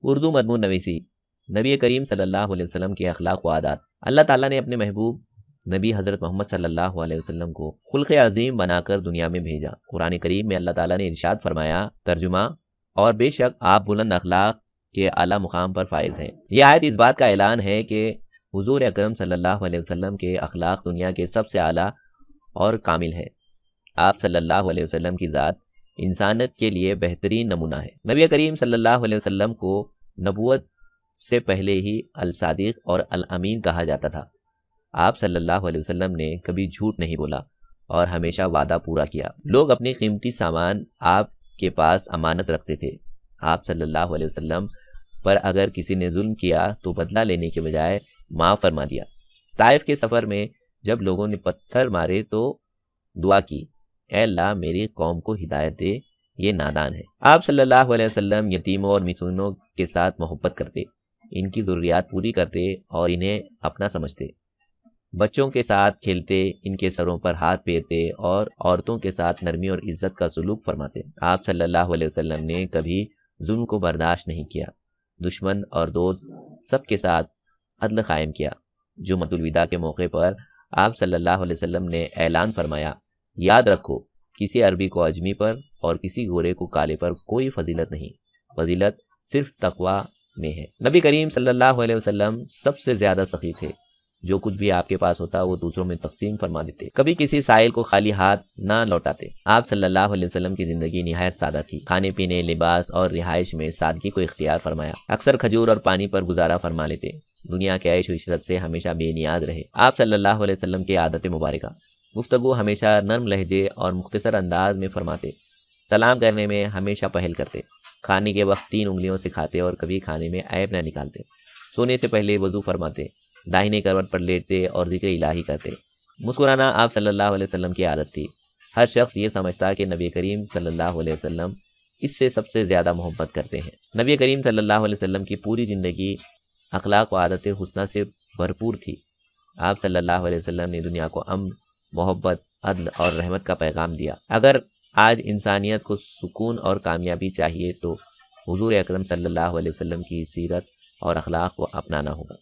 اردو مضمون نویسی، نبی کریم صلی اللہ علیہ وسلم کے اخلاق و عادات۔ اللہ تعالیٰ نے اپنے محبوب نبی حضرت محمد صلی اللہ علیہ وسلم کو خلق عظیم بنا کر دنیا میں بھیجا۔ قرآن کریم میں اللہ تعالیٰ نے ارشاد فرمایا، ترجمہ، اور بے شک آپ بلند اخلاق کے اعلیٰ مقام پر فائز ہیں۔ یہ آیت اس بات کا اعلان ہے کہ حضور اکرم صلی اللہ علیہ وسلم کے اخلاق دنیا کے سب سے اعلیٰ اور کامل ہے۔ آپ صلی اللہ علیہ وسلم کی ذات انسانیت کے لیے بہترین نمونہ ہے۔ نبی کریم صلی اللہ علیہ وسلم کو نبوت سے پہلے ہی الصادق اور الامین کہا جاتا تھا۔ آپ صلی اللہ علیہ وسلم نے کبھی جھوٹ نہیں بولا اور ہمیشہ وعدہ پورا کیا۔ لوگ اپنی قیمتی سامان آپ کے پاس امانت رکھتے تھے۔ آپ صلی اللہ علیہ وسلم پر اگر کسی نے ظلم کیا تو بدلہ لینے کے بجائے معاف فرما دیا۔ طائف کے سفر میں جب لوگوں نے پتھر مارے تو دعا کی، اے اللہ میری قوم کو ہدایت دے، یہ نادان ہے۔ آپ صلی اللہ علیہ وسلم یتیموں اور مسکینوں کے ساتھ محبت کرتے، ان کی ضروریات پوری کرتے اور انہیں اپنا سمجھتے۔ بچوں کے ساتھ کھیلتے، ان کے سروں پر ہاتھ پھیرتے اور عورتوں کے ساتھ نرمی اور عزت کا سلوک فرماتے۔ آپ صلی اللہ علیہ وسلم نے کبھی ظلم کو برداشت نہیں کیا۔ دشمن اور دوست سب کے ساتھ عدل قائم کیا۔ جمعۃ الوداع کے موقع پر آپ صلی اللہ علیہ وسلم نے اعلان فرمایا، یاد رکھو کسی عربی کو عجمی پر اور کسی گورے کو کالے پر کوئی فضیلت نہیں، فضیلت صرف تقوی میں ہے۔ نبی کریم صلی اللہ علیہ وسلم سب سے زیادہ سخی تھے۔ جو کچھ بھی آپ کے پاس ہوتا وہ دوسروں میں تقسیم فرما دیتے، کبھی کسی سائل کو خالی ہاتھ نہ لوٹاتے۔ آپ صلی اللہ علیہ وسلم کی زندگی نہایت سادہ تھی۔ کھانے پینے، لباس اور رہائش میں سادگی کو اختیار فرمایا۔ اکثر کھجور اور پانی پر گزارا فرما لیتے۔ دنیا کے عیش و عشرت سے ہمیشہ بے نیاز رہے۔ آپ صلی اللہ علیہ وسلم کی عادت مبارکہ، گفتگو ہمیشہ نرم لہجے اور مختصر انداز میں فرماتے۔ سلام کرنے میں ہمیشہ پہل کرتے۔ کھانے کے وقت 3 انگلیوں سے کھاتے اور کبھی کھانے میں عیب نہ نکالتے۔ سونے سے پہلے وضو فرماتے، داہنے کروٹ پر لیٹتے اور ذکر الہی کرتے۔ مسکرانا آپ صلی اللہ علیہ وسلم کی عادت تھی۔ ہر شخص یہ سمجھتا کہ نبی کریم صلی اللہ علیہ وسلم اس سے سب سے زیادہ محبت کرتے ہیں۔ نبی کریم صلی اللہ علیہ وسلم کی پوری زندگی اخلاق و عادت حسنہ سے بھرپور تھی۔ آپ صلی اللہ علیہ وسلم نے دنیا کو امن، محبت، عدل اور رحمت کا پیغام دیا۔ اگر آج انسانیت کو سکون اور کامیابی چاہیے تو حضور اکرم صلی اللہ علیہ وسلم کی سیرت اور اخلاق کو اپنانا ہوگا۔